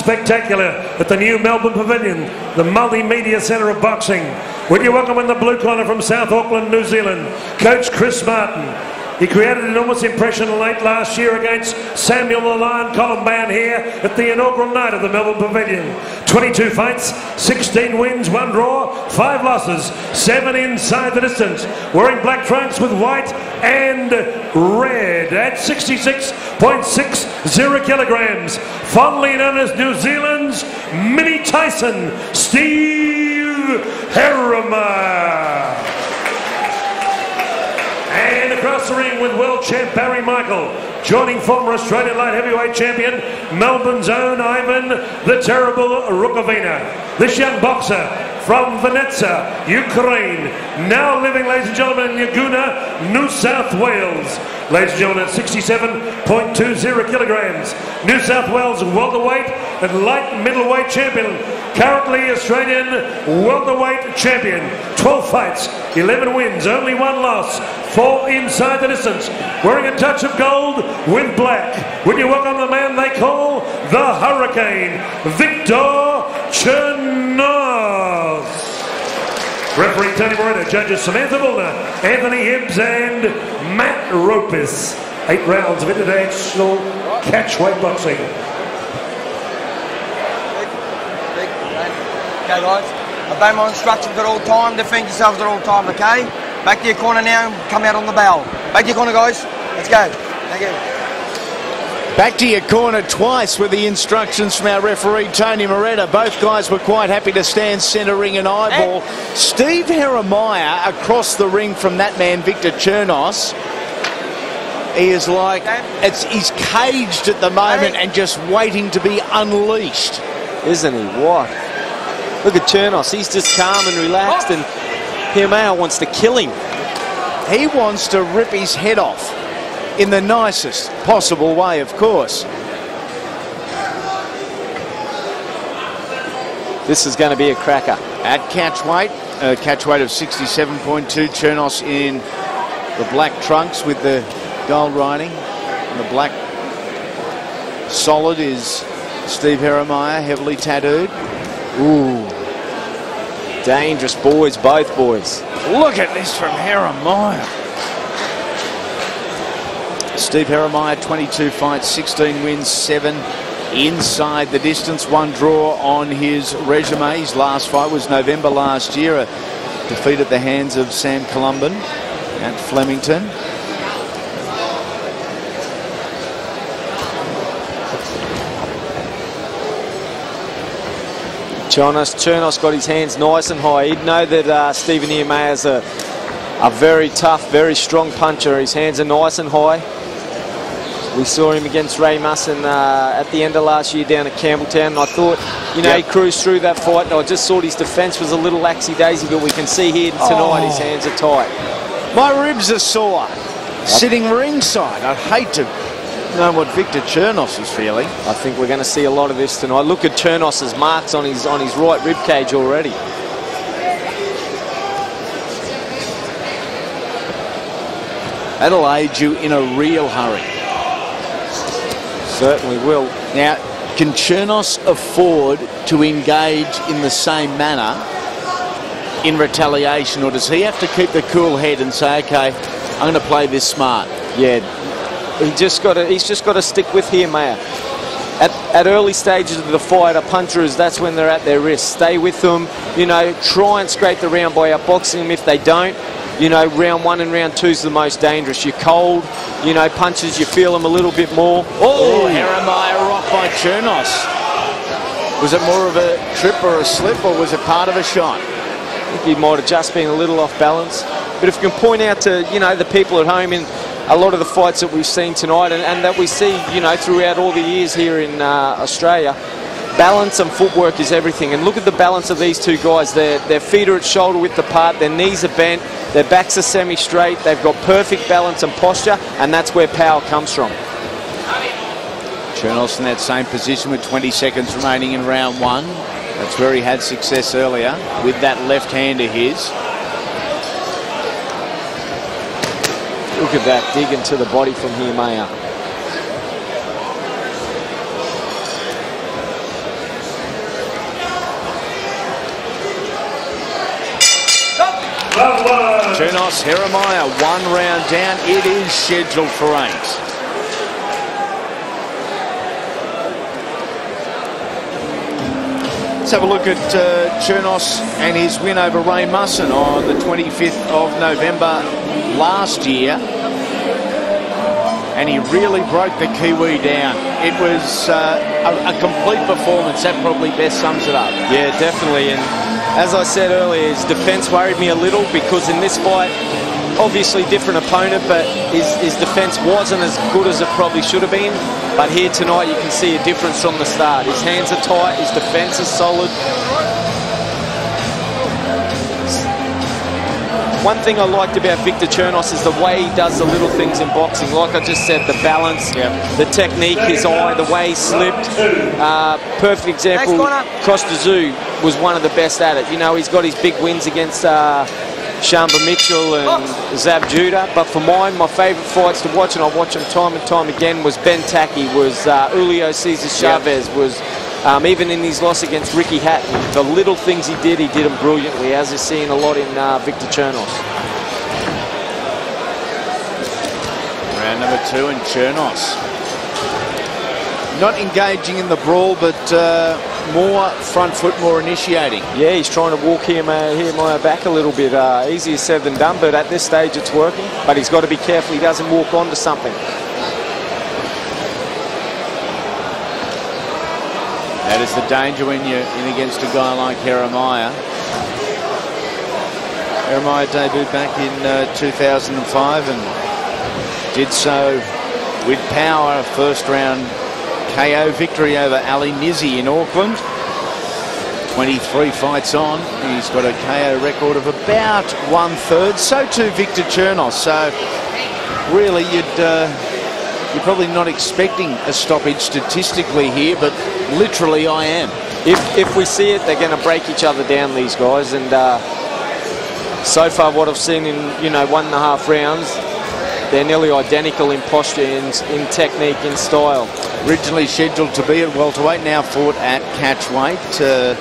spectacular at the new Melbourne Pavilion, the multimedia centre of boxing. Would you welcome in the blue corner from South Auckland, New Zealand, Coach Chris Martin. He created an enormous impression late last year against Samuel the Lion Columban here at the inaugural night of the Melbourne Pavilion. 22 fights, 16 wins, 1 draw, 5 losses, 7 inside the distance. Wearing black trunks with white and red at 66.60 kilograms. Fondly known as New Zealand's Mini Tyson, Steve Heremaia. And across the ring with world champ Barry Michael, joining former Australian light heavyweight champion, Melbourne's own Ivan the Terrible Rukovina. This young boxer from Venetsa, Ukraine, now living, ladies and gentlemen, in Yaguna, New South Wales. Ladies and gentlemen, at 67.20 kilograms. New South Wales welterweight and light middleweight champion. Currently Australian welterweight champion. 12 fights, 11 wins, only 1 loss, 4 inside the distance. Wearing a touch of gold with black. Would you welcome the man they call the Hurricane, Viktor Chernous. Referee Tony Moreno, judges Samantha Milner, Anthony Hibbs and Matt Ropis. 8 rounds of international catchweight boxing. Okay guys, obey my instructions at all time, defend yourselves at all time, okay? Back to your corner now, come out on the bell. Back to your corner guys, let's go. Thank you. Back to your corner twice with the instructions from our referee, Tony Moretta. Both guys were quite happy to stand centre ring and eyeball. Steve Heremaia across the ring from that man, Viktor Chernous. He is like, he's caged at the moment and just waiting to be unleashed. Isn't he? What? Look at Chernous. He's just calm and relaxed, and Heremaia wants to kill him. He wants to rip his head off in the nicest possible way, of course. This is going to be a cracker. At catchweight of 67.2, Chernous in the black trunks with the gold writing. And the black solid is Steve Heremaia, heavily tattooed. Ooh. Dangerous boys, both boys. Look at this from Heremaia. Steve Heremaia, 22 fights, 16 wins, 7 inside the distance, 1 draw on his resume. His last fight was November last year, a defeat at the hands of Sam Columban at Flemington. Chernous got his hands nice and high. He'd know that Stephen Heremaia is a very tough, very strong puncher. His hands are nice and high. We saw him against Ray Musson at the end of last year down at Campbelltown, and I thought, you know, he cruised through that fight, and I just thought his defence was a little laxy-daisy, but we can see here tonight his hands are tight. My ribs are sore. Sitting ringside. I'd hate to know what Viktor Chernous is feeling. I think we're going to see a lot of this tonight. Look at Chernos's marks on his right rib cage already. That'll aid you in a real hurry. Certainly will. Now, can Chernous afford to engage in the same manner in retaliation, or does he have to keep the cool head and say, okay, I'm going to play this smart? Yeah, he's just got to stick with Heremaia. At early stages of the fight, a puncher that's when they're at their wrist. Stay with them, you know, try and scrape the round by outboxing them. If they don't, you know, round 1 and round 2 is the most dangerous. You're cold, you know, punches, you feel them a little bit more. Oh, Heremaia rocked by Chernous. Was it more of a trip or a slip, or was it part of a shot? I think he might have just been a little off balance. But if you can point out to, you know, the people at home in a lot of the fights that we've seen tonight and that we see, you know, throughout all the years here in Australia, balance and footwork is everything. And look at the balance of these two guys. Their feet are at shoulder width apart, their knees are bent, their backs are semi-straight, they've got perfect balance and posture, and that's where power comes from. Chernous in that same position with 20 seconds remaining in round 1. That's where he had success earlier with that left hand of his. Look at that, dig into the body from Heremaia. Chernous, Heremaia, 1 round down. It is scheduled for 8. Let's have a look at Chernous and his win over Ray Musson on the 25th of November last year. And he really broke the Kiwi down. It was a complete performance. That probably best sums it up. Yeah, definitely. And as I said earlier, his defence worried me a little because in this fight, obviously different opponent, but his defence wasn't as good as it probably should have been. But here tonight, you can see a difference from the start. His hands are tight, his defence is solid. One thing I liked about Viktor Chernous is the way he does the little things in boxing. Like I just said, the balance, the technique, his eye, the way he slipped. Perfect example, Costa Zoo was one of the best at it. You know, he's got his big wins against Shamba Mitchell and Zab Judah. But for mine, my favourite fights to watch, and I watch them time and time again, was Ben Taki, was Julio Cesar Chavez, was even in his loss against Ricky Hatton. The little things he did them brilliantly, as you're seeing a lot in Viktor Chernous. Round number 2, and Chernous not engaging in the brawl, but more front foot, more initiating. Yeah, he's trying to walk Heremaia back a little bit. Easier said than done, but at this stage it's working. But he's got to be careful he doesn't walk onto something. That is the danger when you're in against a guy like Heremaia. Heremaia debuted back in 2005 and did so with power. First round KO victory over Ali Nizzi in Auckland. 23 fights on. He's got a KO record of about 1/3. So too Viktor Chernous. So really you're probably not expecting a stoppage statistically here, but literally I am. If we see it, they're going to break each other down, these guys. And so far what I've seen in 1.5 rounds, they're nearly identical in posture, in technique, in style. Originally scheduled to be at welterweight, now fought at catchweight.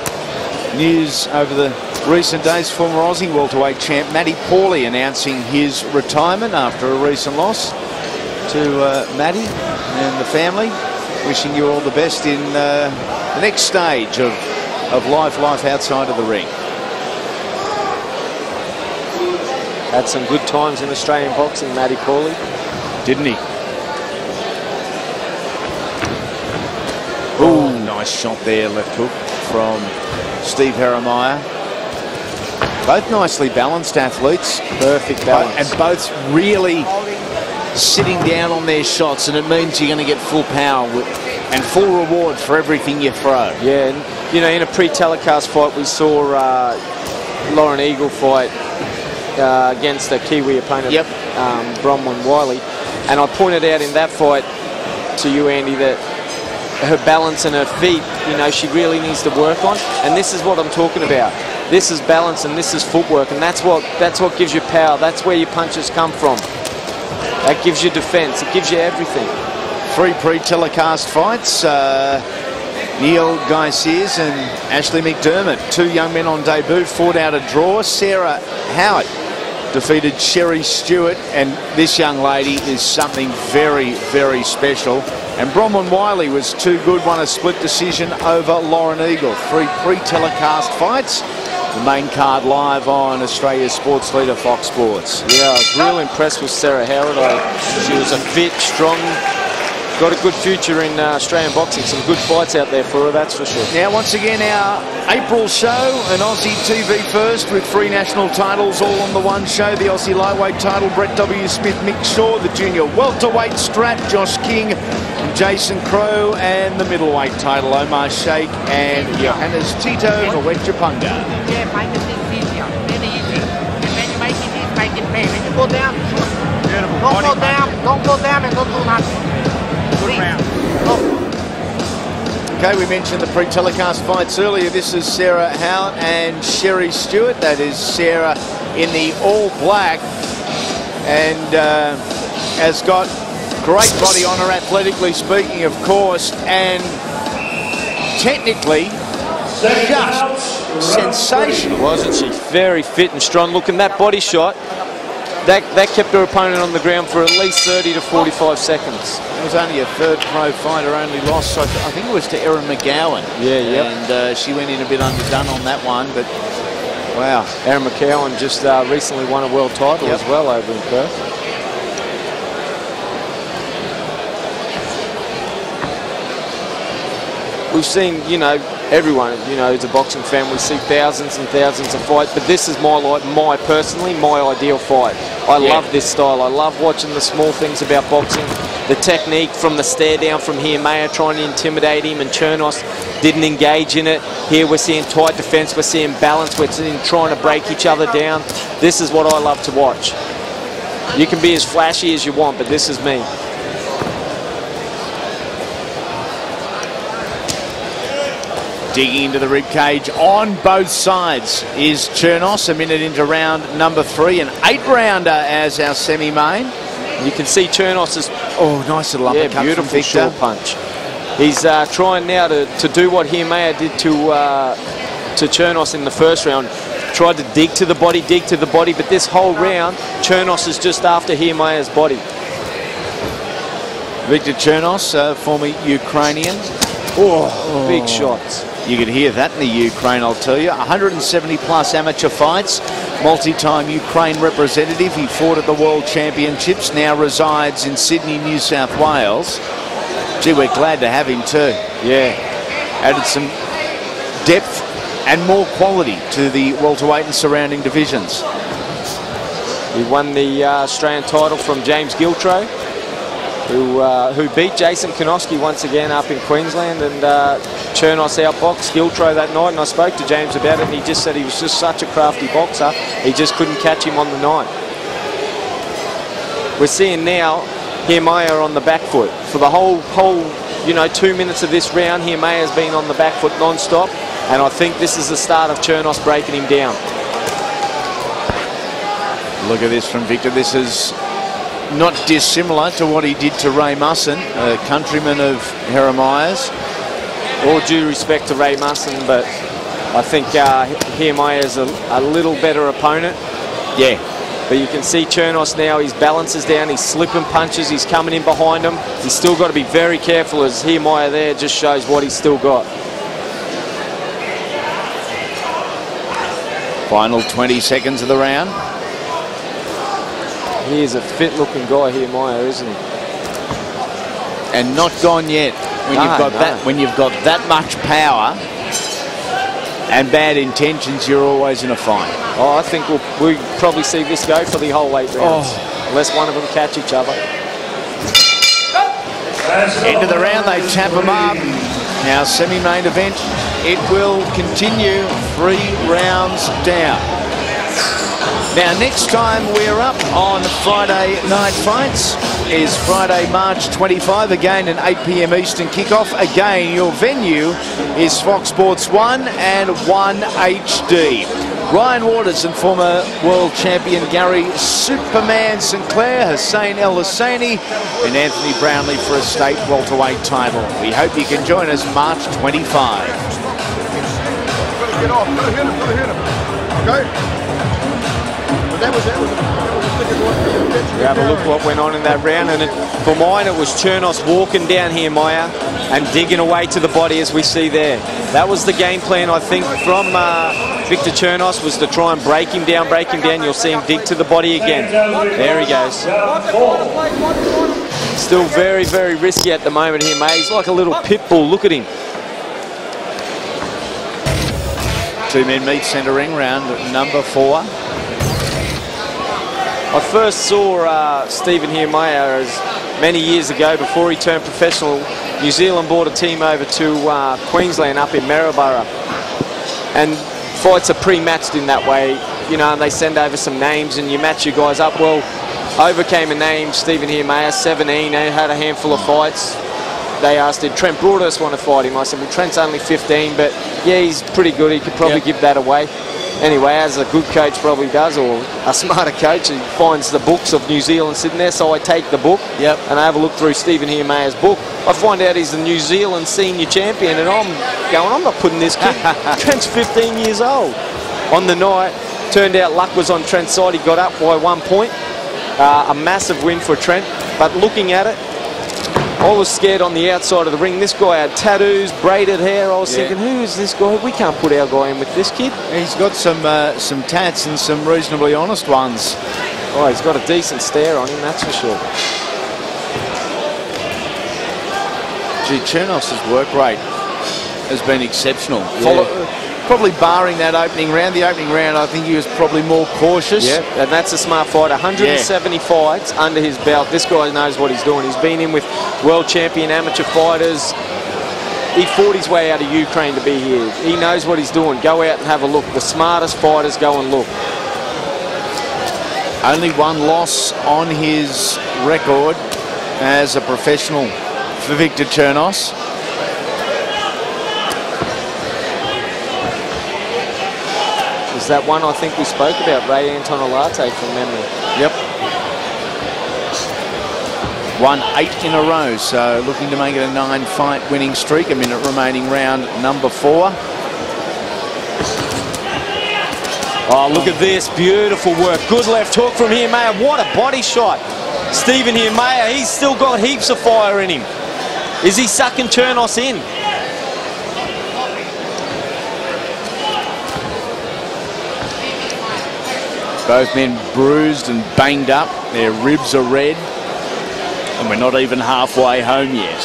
News over the recent days, former Aussie welterweight champ Matty Pauly announcing his retirement after a recent loss to Matty and the family. Wishing you all the best in the next stage of life outside of the ring. Had some good times in Australian boxing, Matty Pauly. Didn't he? Oh, nice shot there, left hook from Steve Heremaia. Both nicely balanced athletes. Perfect balance. And both really sitting down on their shots, and it means you're going to get full power and full reward for everything you throw. Yeah, and in a pre-telecast fight, we saw Lauren Eagle fight against a Kiwi opponent, Bronwyn Wiley, and I pointed out in that fight to you, Andy, that her balance and her feet, she really needs to work on, and this is what I'm talking about. This is balance and this is footwork, and that's what gives you power. That's where your punches come from. That gives you defence. It gives you everything. 3 pre-telecast fights. Neil Guy Sears and Ashley McDermott. 2 young men on debut. Fought out a draw. Sarah Howard defeated Sherry Stewart. And this young lady is something very, very special. And Bronwyn Wiley was too good. Won a split decision over Lauren Eagle. 3 pre-telecast fights. The main card live on Australia's sports leader, Fox Sports. Yeah, I was real impressed with Sarah Howard. She was a fit, strong, got a good future in Australian boxing. Some good fights out there for her, that's for sure. Now, once again, our April show, an Aussie TV first with 3 national titles all on the one show. The Aussie lightweight title, Brett W. Smith, Mick Shaw. The junior welterweight strap, Josh King, Jason Crow. And the middleweight title, Omar Sheikh and Johannes Tito Nowejapunga. Yeah, make it easier, really easy. And when you make it easy, make it pay. When you go down, don't go down and don't do nothing. Okay, we mentioned the pre-telecast fights earlier. This is Sarah Howard and Sherry Stewart. That is Sarah in the all black and has got great body on her, athletically speaking, of course, and technically just sensational. Wasn't she? Very fit and strong. Look, and that body shot, that kept her opponent on the ground for at least 30 to 45 seconds. It was only a third pro fighter, only lost, I think it was to Erin McGowan. Yeah, yeah. And she went in a bit underdone on that one, but wow. Erin McGowan just recently won a world title as well over in Perth. We've seen, you know, everyone, you know, who's a boxing fan, we see thousands and thousands of fights, but this is my ideal fight. I love this style. I love watching the small things about boxing. The technique from the stare down from Heremaia trying to intimidate him, and Chernous didn't engage in it. Here we're seeing tight defense, we're seeing balance, we're seeing trying to break each other down. This is what I love to watch. You can be as flashy as you want, but this is me. Digging into the rib cage on both sides is Chernous, a minute into round number 3, an 8-rounder as our semi-main. You can see Chernous is nice little uppercut, beautiful short punch. He's trying now to do what Heremaia did to Chernous in the first round. Tried to dig to the body, but this whole round, Chernous is just after Heremaia's body. Viktor Chernous, former Ukrainian. Big shots. You could hear that in the Ukraine, I'll tell you. 170 plus amateur fights, multi-time Ukraine representative. He fought at the World Championships, now resides in Sydney, New South Wales. Gee, we're glad to have him too. Yeah. Added some depth and more quality to the welterweight and surrounding divisions. He won the Australian title from James Giltro, who beat Jason Konoski once again up in Queensland, and Chernous outboxed Giltro that night, and I spoke to James about it, and he just said he was just such a crafty boxer, he just couldn't catch him on the night. We're seeing now Heremaia on the back foot. For the whole 2 minutes of this round, Heremaia's been on the back foot non-stop, and I think this is the start of Chernous breaking him down. Look at this from Viktor. This is not dissimilar to what he did to Ray Musson, a countryman of Heremaia's. All due respect to Ray Musson, but I think Heremaia is a little better opponent. Yeah. But you can see Chernous now, his balance is down, he's slipping punches, he's coming in behind him. He's still got to be very careful, as Heremaia there just shows what he's still got. Final 20 seconds of the round. He is a fit-looking guy, Heremaia, isn't he? And not gone yet. When you've got that much power and bad intentions, you're always in a fight. Oh, I think we'll probably see this go for the whole 8 rounds, unless one of them catch each other. End of the round, they tap them up. Now, semi-main event, it will continue 3 rounds down. Now, next time we're up on Friday Night Fights is Friday, March 25, again an 8 p.m. Eastern kickoff. Again, your venue is Fox Sports 1 and 1 HD. Ryan Waters and former world champion Gary Superman Sinclair, Hussein El Husseini, and Anthony Brownlee for a state welterweight title. We hope you can join us March 25. Get off, hit him. Okay? We have a look at what went on in that round, and for mine it was Chernous walking down Heremaia and digging away to the body, as we see there. That was the game plan, I think, from Viktor Chernous, was to try and break him down. You'll see him dig to the body again. There he goes. Still very, very risky at the moment, Heremaia. He's like a little pit bull. Look at him. 2 men meet centre ring, round number 4. I first saw Stephen Heremaia as many years ago, before he turned professional. New Zealand brought a team over to Queensland up in Maryborough, and fights are pre-matched in that way, you know, and they send over some names and you match your guys up. Well, over came a name, Stephen Heremaia, 17, he had a handful of fights. They asked, did Trent Broadhurst want to fight him? I said, well, Trent's only 15, but yeah, he's pretty good, he could probably give that away. Anyway, as a good coach probably does, or a smarter coach, he finds the books of New Zealand sitting there. So I take the book and I have a look through Stephen Heremaia's book. I find out he's the New Zealand senior champion, and I'm going, I'm not putting this kid. Trent's 15 years old. On the night, turned out luck was on Trent's side. He got up by 1 point. A massive win for Trent. But looking at it, I was scared on the outside of the ring. This guy had tattoos, braided hair. I was thinking, who is this guy? We can't put our guy in with this kid. He's got some tats and some reasonably honest ones. Oh, he's got a decent stare on him, that's for sure. Gee, Chernous' work rate has been exceptional. Yeah. Probably barring that opening round. The opening round, I think he was probably more cautious. Yeah, and that's a smart fight. 170 fights under his belt. This guy knows what he's doing. He's been in with world champion amateur fighters. He fought his way out of Ukraine to be here. He knows what he's doing. Go out and have a look. The smartest fighters go and look. Only one loss on his record as a professional for Viktor Chernous. Is that one I think we spoke about, Ray Antonolate from memory? Yep. Won 8 in a row, so looking to make it a 9-fight winning streak. A minute remaining, round number 4. Oh, look at this. Beautiful work. Good left hook from Heremaia. What a body shot. Stephen Heremaia, he's still got heaps of fire in him. Is he sucking Chernous in? Both men bruised and banged up. Their ribs are red. And we're not even halfway home yet.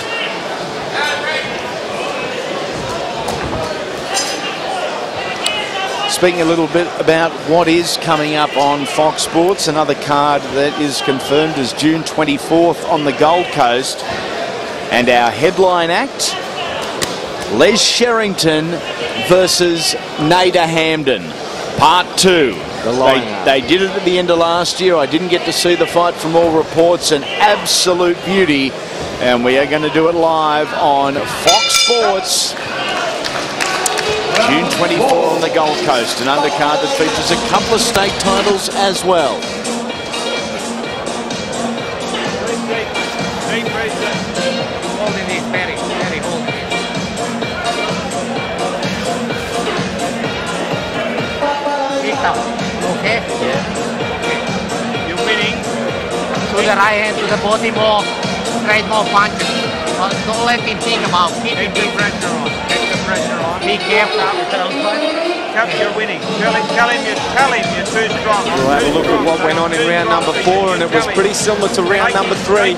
Speaking a little bit about what is coming up on Fox Sports, another card that is confirmed as June 24th on the Gold Coast. And our headline act, Les Sherrington versus Nader Hamden, Part 2. They did it at the end of last year. I didn't get to see the fight from all reports. An absolute beauty. And we are going to do it live on Fox Sports. June 24 on the Gold Coast. An undercard that features a couple of state titles as well. Holding this very holding. Okay? Yeah. You're winning. To the right hand, to the body more. Straight more punches. Don't let him think about it. Keep the pressure on. Keep the pressure on. Be careful. You're winning. Tell him you're too strong. We'll have a look at what went on in round number 4, and it was pretty similar to round number 3.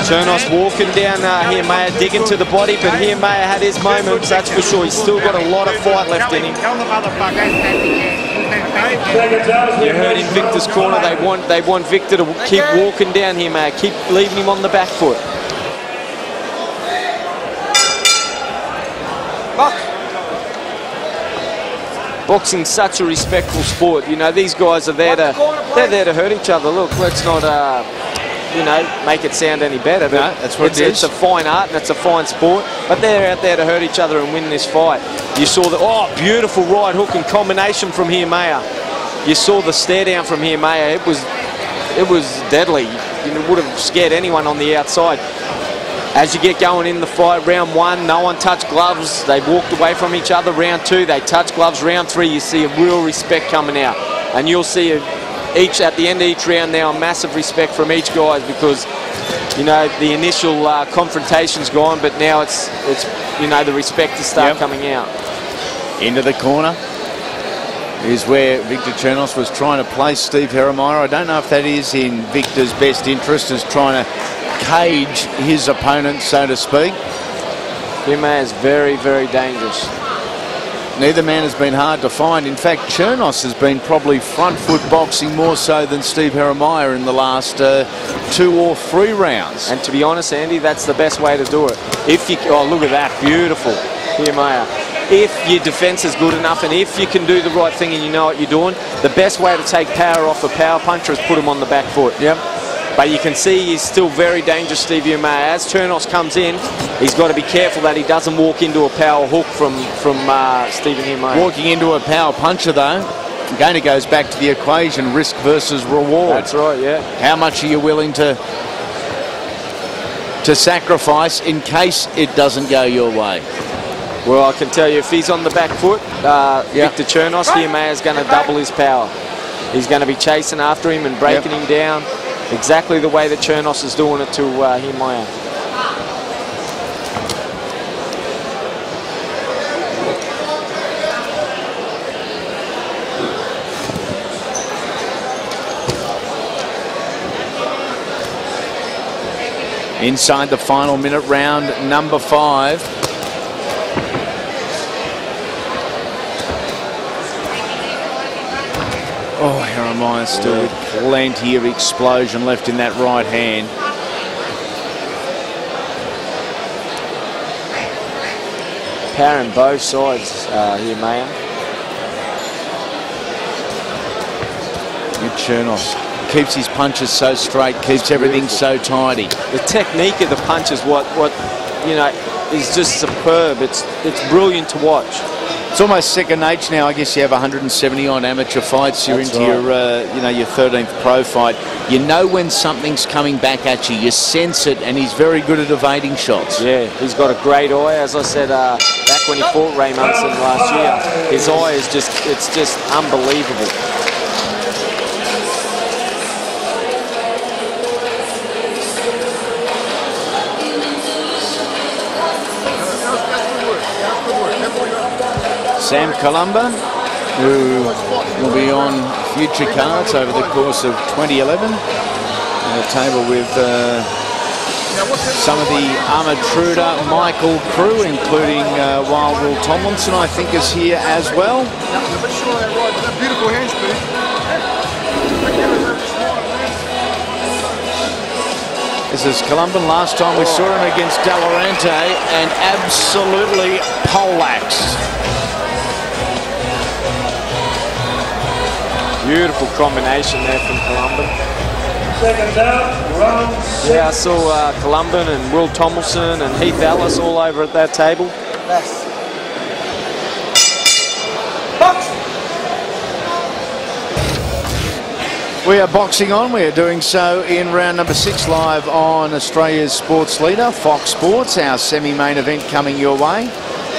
Chernous walking down Heremaia, digging to the body, but Heremaia had his moments, that's for sure. He's still got a lot of fight left in him. You heard in Victor's corner, they want Viktor to keep walking down Heremaia, keep leaving him on the back foot. Boxing's such a respectful sport. You know, these guys are there to hurt each other. Look, let's not you know, make it sound any better. But no, that's what it is. It's a fine art and it's a fine sport, but they're out there to hurt each other and win this fight. You saw the beautiful right hook and combination from Heremaia. You saw the stare down from Heremaia. It was deadly. It would have scared anyone on the outside. As you get going in the fight, round 1, no one touched gloves. They walked away from each other. Round 2, they touched gloves. Round 3, you see a real respect coming out, and you'll see at the end of each round now, a massive respect from each guy, because you know the initial confrontation's gone, but now it's you know, the respect to start coming out. Into the corner is where Viktor Chernous was trying to place Steve Heremaia. I don't know if that is in Viktor's best interest, as trying to cage his opponent, so to speak. Heremaia is very, very dangerous. Neither man has been hard to find. In fact, Chernous has been probably front foot boxing more so than Steve Heremaia in the last 2 or 3 rounds. And to be honest, Andy, that's the best way to do it. If you, look at that, beautiful, Heremaia. If your defense is good enough and if you can do the right thing and you know what you're doing, the best way to take power off a power puncher is put him on the back foot. Yep. But you can see he's still very dangerous, Steve Heremaia. As Chernous comes in, he's got to be careful that he doesn't walk into a power hook from Stephen Heremaia. Walking into a power puncher, though, again, it goes back to the equation, risk versus reward. That's right, yeah. How much are you willing to sacrifice in case it doesn't go your way? Well, I can tell you, if he's on the back foot, Viktor Chernous, Heremaia's going to double his power. He's going to be chasing after him and breaking him down, exactly the way that Chernous is doing it to Heremaia. Inside the final minute, round number 5. Oh, Heremaia still with plenty of explosion left in that right hand. Power on both sides, Heremaia. Chernous keeps his punches so straight, keeps everything so tidy. The technique of the punch is what you know, is just superb. It's brilliant to watch. It's almost second nature now. I guess you have 170 on amateur fights. You're into your, your 13th pro fight. You know when something's coming back at you. You sense it, and he's very good at evading shots. Yeah, he's got a great eye. As I said back when he fought Ray Munson last year, his eye is it's just unbelievable. Sam Columba, who will be on future cards over the course of 2011. On a table with some of the Armatruda Michael crew, including Wild Will Tomlinson, I think, is here as well. Beautiful hand speed. This is Columban. Last time we saw him against Delorante and absolutely poleaxed. Beautiful combination there from Columban. Seconds out, round 6. Yeah, I saw Columban and Will Tomlinson and Heath Ellis all over at that table. Yes. We are boxing on. We are doing so in round number 6 live on Australia's sports leader, Fox Sports. Our semi-main event coming your way.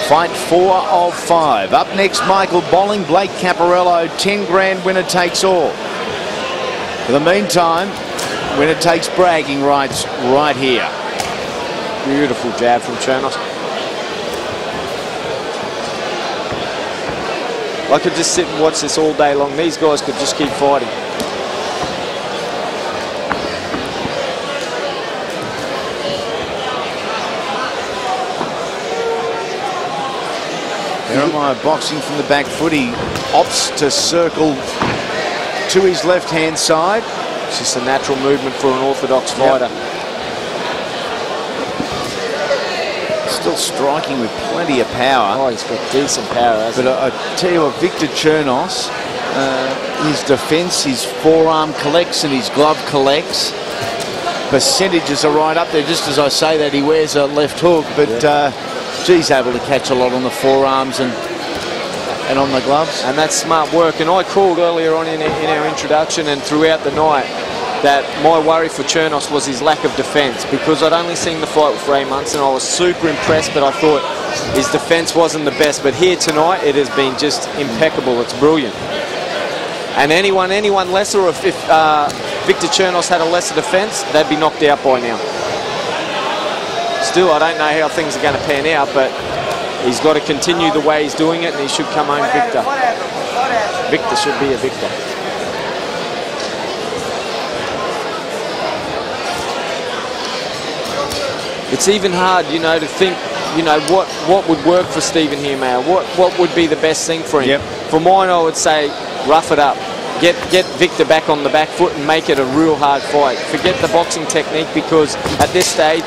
Fight 4 of 5. Up next, Michael Bolling, Blake Caparello, 10 grand winner takes all. For the meantime, winner takes bragging rights right here. Beautiful jab from Chernous. I could just sit and watch this all day long. These guys could just keep fighting. Heremaia boxing from the back foot. He opts to circle to his left-hand side. It's just a natural movement for an orthodox fighter. Still striking with plenty of power. Oh, he's got decent power, hasn't he? But I tell you what, Viktor Chernous, his defence, his forearm collects and his glove collects. Percentages are right up there. Just as I say that, he wears a left hook, but he's able to catch a lot on the forearms and on the gloves. And that's smart work. And I called earlier on in our introduction and throughout the night that my worry for Chernous was his lack of defence, because I'd only seen the fight with Ray Munson. I was super impressed, but I thought his defence wasn't the best. But here tonight, it has been just impeccable. It's brilliant. And anyone lesser, if Viktor Chernous had a lesser defence, they'd be knocked out by now. Still, I don't know how things are going to pan out, but he's got to continue the way he's doing it, and he should come home victor. Victor should be a victor. It's even hard, you know, to think, you know, what would work for Stephen Heremaia. What would be the best thing for him? Yep. For mine, I would say rough it up. Get Viktor back on the back foot and make it a real hard fight. Forget the boxing technique, because at this stage,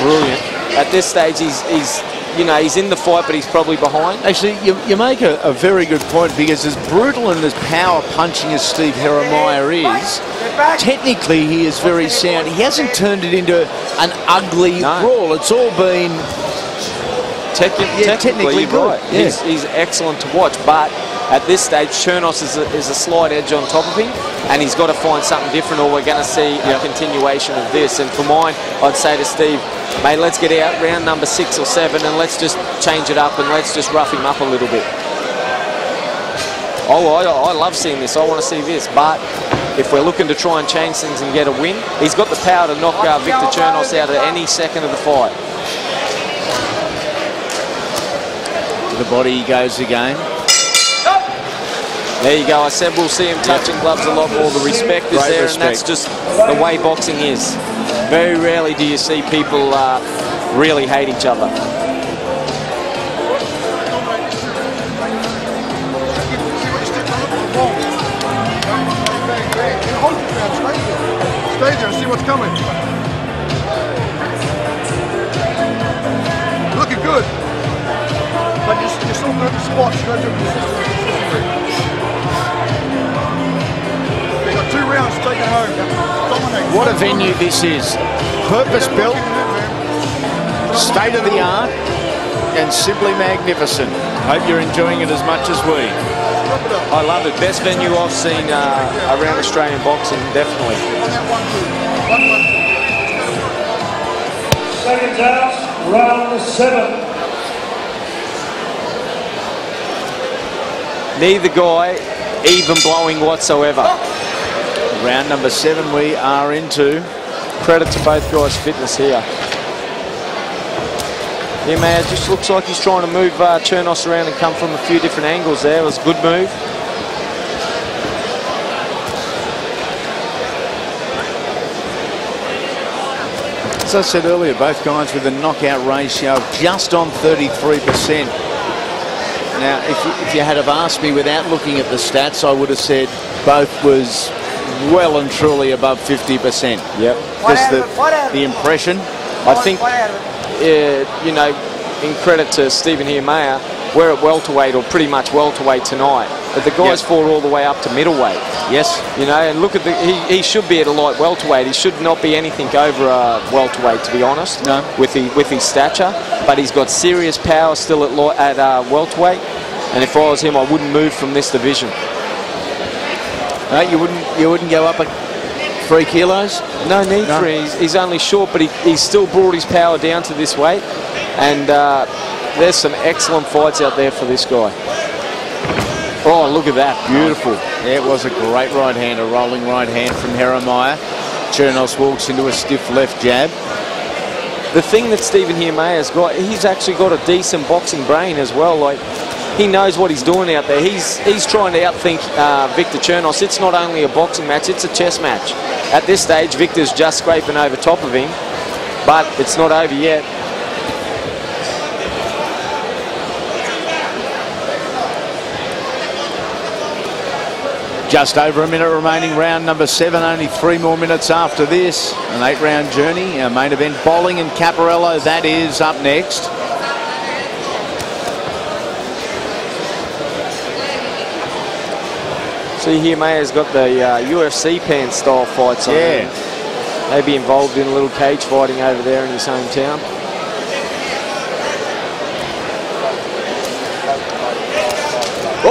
brilliant. At this stage, he's in the fight, but he's probably behind. Actually, you make a very good point, because as brutal and as power punching as Steve Heremaia is, technically he is very sound. He hasn't turned it into an ugly brawl. It's all been technically good. Right. Yeah. He's excellent to watch, but at this stage, Chernous is a slight edge on top of him, and he's got to find something different, or we're going to see a continuation of this. And for mine, I'd say to Steve, mate, let's get out round number 6 or 7, and let's just change it up, and let's just rough him up a little bit. Oh, I love seeing this. I want to see this, but if we're looking to try and change things and get a win, he's got the power to knock Viktor Chernous out at any second of the fight. The body goes again. There you go. I said we'll see him touching gloves a lot more. The respect is there, and that's just the way boxing is. Very rarely do you see people really hate each other. Stay there and see what's coming. Looking good. But you're still in the spot. You got to do it consistently. They got 2 rounds to take it home. Dominate. What a venue this is. Purpose-built, state-of-the-art, and simply magnificent. Hope you're enjoying it as much as we. I love it. Best venue I've seen around Australian boxing, definitely. Seconds out, round 7. Neither guy even blowing whatsoever. Round number 7 we are into. Credit to both guys' fitness here. Yeah, man, it just looks like he's trying to move Chernous around and come from a few different angles there. It was a good move. As I said earlier, both guys with a knockout ratio of just on 33%. Now, if you had have asked me without looking at the stats, I would have said both was well and truly above 50%. Yep. Just the impression. I think, you know, in credit to Stephen Heremaia, we're at welterweight, or pretty much welterweight tonight. But the guys fought all the way up to middleweight. Yes. You know, and look at he should be at a light welterweight. He should not be anything over a welterweight, to be honest. No. With his stature, but he's got serious power still at welterweight. And if I was him, I wouldn't move from this division. No, you wouldn't go up at 3 kilos? No need for it. He's only short, but he's still brought his power down to this weight. And there's some excellent fights out there for this guy. Oh, look at that. Beautiful. Yeah, it was a great right hand, a rolling right hand from Heremaia. Chernous walks into a stiff left jab. The thing that Stephen Heremaia's got, he's actually got a decent boxing brain as well. Like, he knows what he's doing out there. He's trying to outthink Viktor Chernous. It's not only a boxing match, it's a chess match. At this stage, Viktor's just scraping over top of him, but it's not over yet. Just over a minute remaining, round number 7. Only 3 more minutes after this. An 8-round journey. Our main event, Bolling and Caparello. That is up next. See here, Maya's got the UFC pants style fights on. Yeah. Maybe involved in a little cage fighting over there in his hometown.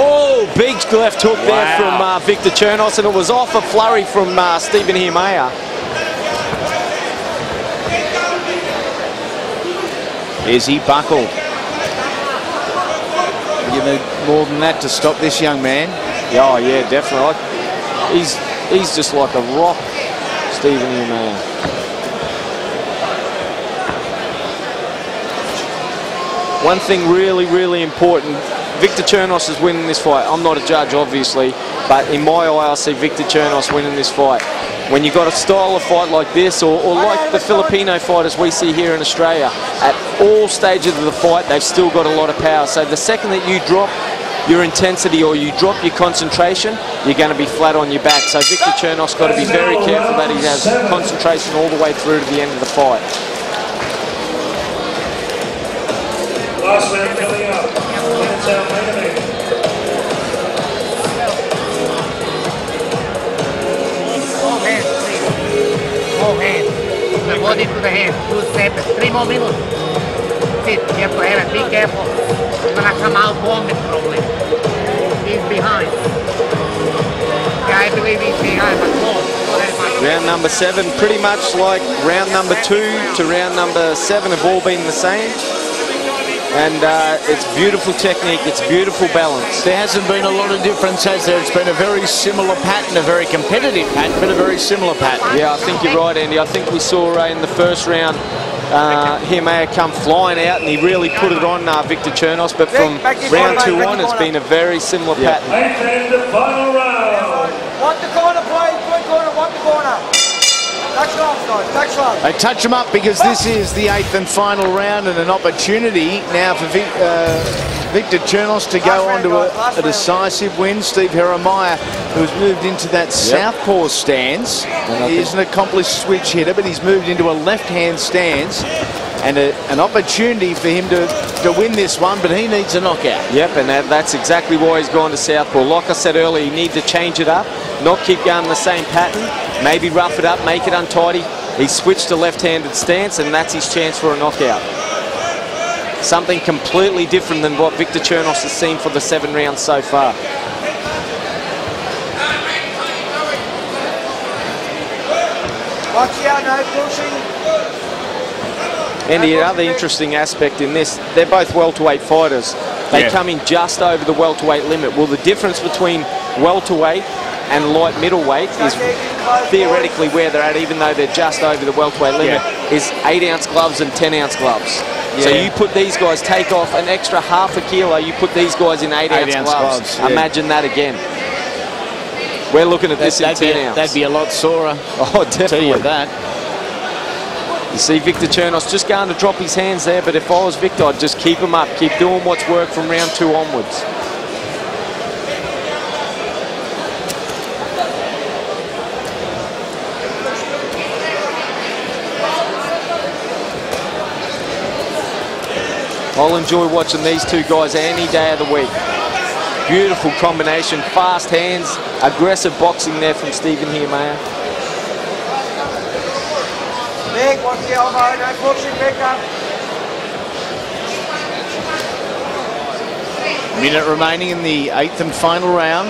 Oh, big left hook there from Viktor Chernous, and it was off a flurry from Stephen Heremaia. Is he buckled? You need more than that to stop this young man. Oh, yeah, definitely. He's just like a rock, Stephen Heremaia. One thing really, really important. Viktor Chernous is winning this fight. I'm not a judge, obviously, but in my eye, I see Viktor Chernous winning this fight. When you've got a style of fight like this, or like the Filipino fighters we see here in Australia, at all stages of the fight, they've still got a lot of power. So the second that you drop your intensity or you drop your concentration, you're going to be flat on your back. So Viktor Chernous got to be very careful that he has concentration all the way through to the end of the fight. Last round coming up. That's our main event. body to the head. 2 steps. 3 more minutes. Sit. You have to have it. Be careful. You're gonna come out vomit probably. He's behind. Yeah, I believe he's behind, but no. Round number 7, pretty much like round number 2 to round number 7 have all been the same. And it's beautiful technique, it's beautiful balance. There hasn't been a lot of difference, has there? It's been a very similar pattern, a very competitive pattern, but a very similar pattern. Yeah, I think you're right, Andy. I think we saw in the first round Heremaia come flying out and he really put it on Viktor Chernous, but from round 2 on it's been a very similar pattern. And the final round. Want the corner, play. One corner, want the corner. Touch off, guys. Touch off. They touch them up because this is the 8th and final round and an opportunity now for Viktor Chernous to go on to a decisive win. Steve Heremaia, who has moved into that southpaw stance. He is an accomplished switch hitter, but he's moved into a left-hand stance. And an opportunity for him to win this one, but he needs a knockout. Yep, and that's exactly why he's gone to southpaw. Like I said earlier, you need to change it up, not keep going the same pattern, maybe rough it up, make it untidy. He's switched to left-handed stance, and that's his chance for a knockout. Something completely different than what Viktor Chernous has seen for the 7 rounds so far. Watch out, no pushing. And the other interesting aspect in this, they're both welterweight fighters. They come in just over the welterweight limit. Well, the difference between welterweight and light middleweight is theoretically where they're at, even though they're just over the welterweight limit, is 8-ounce gloves and 10-ounce gloves. So you put these guys, take off an extra half a kilo, you put these guys in 8-ounce gloves. Imagine that again. We're looking at this in 10-ounce. That'd be a lot sorer. Oh, definitely. Tell you that. You see Viktor Chernous just going to drop his hands there, but if I was Viktor, I'd just keep him up, keep doing what's worked from round 2 onwards. I'll enjoy watching these two guys any day of the week. Beautiful combination, fast hands, aggressive boxing there from Stephen Heremaia. Big, watch the elbow, no pushing, Victor. Minute remaining in the 8th and final round.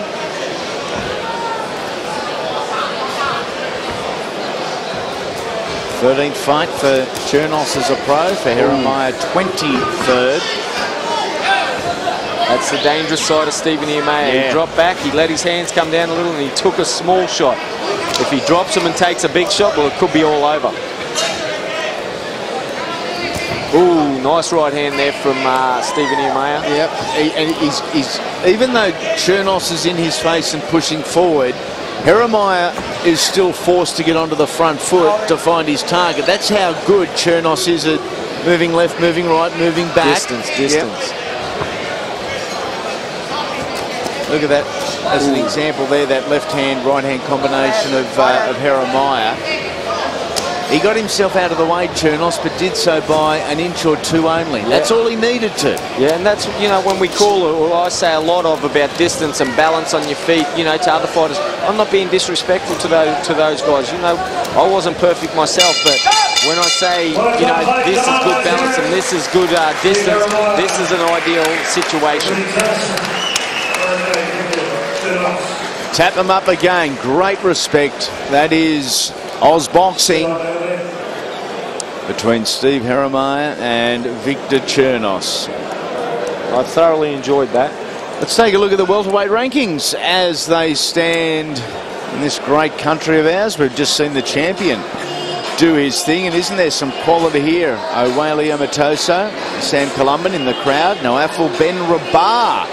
'13th fight for Chernous as a pro, for Heremaia 23rd. That's the dangerous side of Stephen Heremaia. He dropped back, he let his hands come down a little, and he took a small shot. If he drops him and takes a big shot, well, it could be all over. Ooh, nice right hand there from Stephen Heremaia. Yep, and he's even though Chernous is in his face and pushing forward, Heremaia is still forced to get onto the front foot to find his target. That's how good Chernous is at moving left, moving right, moving back. Distance. Yep. Look at that as an example there, that left-hand, right-hand combination of Heremaia. He got himself out of the way, Chernous, but did so by an inch or 2 only. That's all he needed to. Yeah, and that's, you know, when we call it, or I say a lot of about distance and balance on your feet, you know, to other fighters. I'm not being disrespectful to those guys. You know, I wasn't perfect myself, but when I say, you know, this is good balance and this is good distance, this is an ideal situation. Tap them up again. Great respect. That is Oz boxing between Steve Heremaia and Viktor Chernous. I thoroughly enjoyed that. Let's take a look at the welterweight rankings as they stand in this great country of ours. We've just seen the champion do his thing, and isn't there some quality here? Owale Amatoso, Sam Columban in the crowd. Noafel Ben Rabar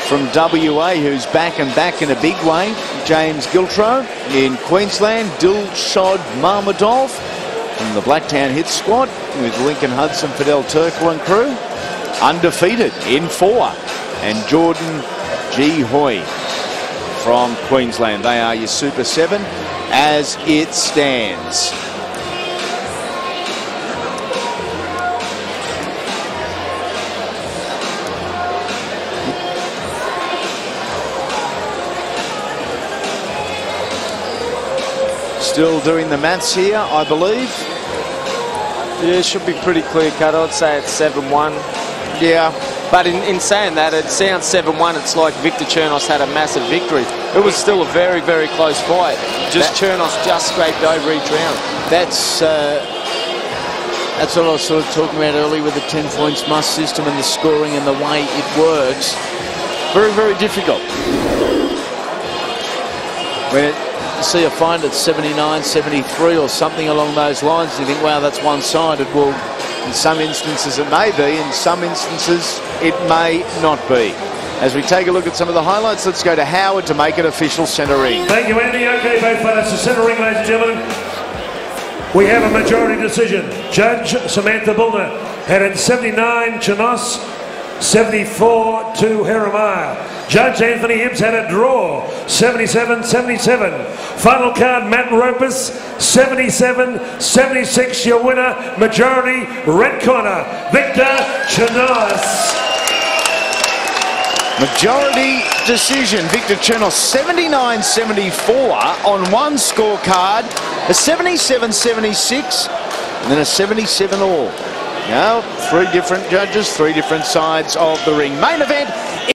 from WA, who's back and back in a big way. James Giltro in Queensland. Dilshad Marmadov from the Blacktown Hit Squad with Lincoln Hudson, Fidel Turkle and crew. Undefeated in 4. And Jordan G. Hoy from Queensland. They are your Super 7 as it stands. Still doing the maths here, I believe. Yeah, it should be pretty clear cut. I'd say it's 7-1. Yeah. But in saying that, it sounds 7-1. It's like Viktor Chernous had a massive victory. It was still a very, very close fight. Chernous just scraped over each round. That's what I was sort of talking about earlier with the 10 points must system and the scoring and the way it works. Very, very difficult. When you see a fight at 79, 73 or something along those lines, you think, wow, that's one-sided. Well, in some instances it may be, in some instances it may not be. As we take a look at some of the highlights, let's go to Howard to make it official centre ring. Thank you, Andy. Okay, both fighters to centre ring, ladies and gentlemen. We have a majority decision. Judge Samantha Bulner had it 79 Chernous, 74 to Heremaia. Judge Anthony Hibbs had a draw, 77-77. Final card, Matt Ropus, 77-76. Your winner, majority, red corner, Viktor Chernous. Majority decision, Viktor Chernous, 79-74 on one scorecard, a 77-76, and then a 77 all. Now, three different judges, three different sides of the ring. Main event.